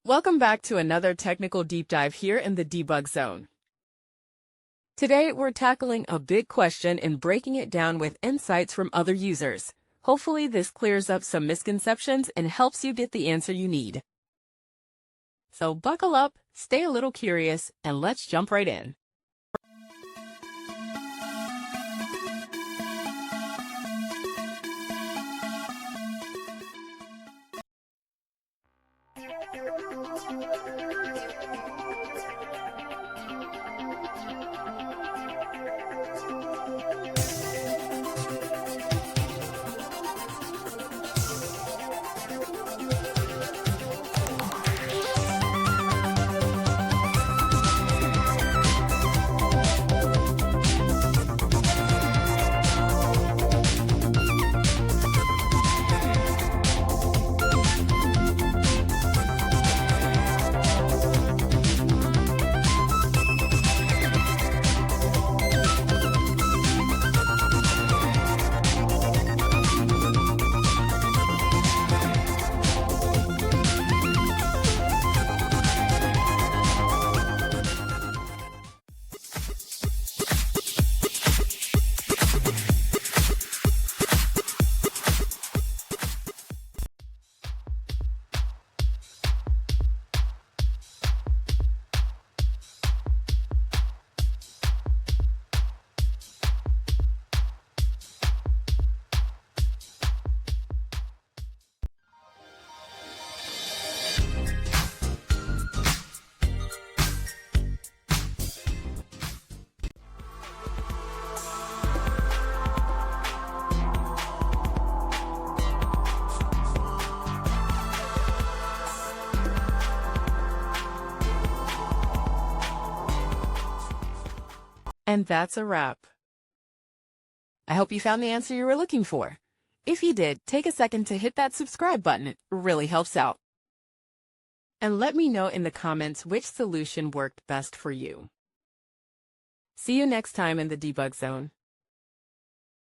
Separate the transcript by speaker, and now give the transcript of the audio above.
Speaker 1: Welcome back to another technical deep dive here in the debug zone. Today, we're tackling a big question and breaking it down with insights from other users. Hopefully, this clears up some misconceptions and helps you get the answer you need. So buckle up, stay a little curious, and let's jump right in. And that's a wrap. I hope you found the answer you were looking for. If you did, take a second to hit that subscribe button. It really helps out. And let me know in the comments which solution worked best for you. See you next time in the debug zone.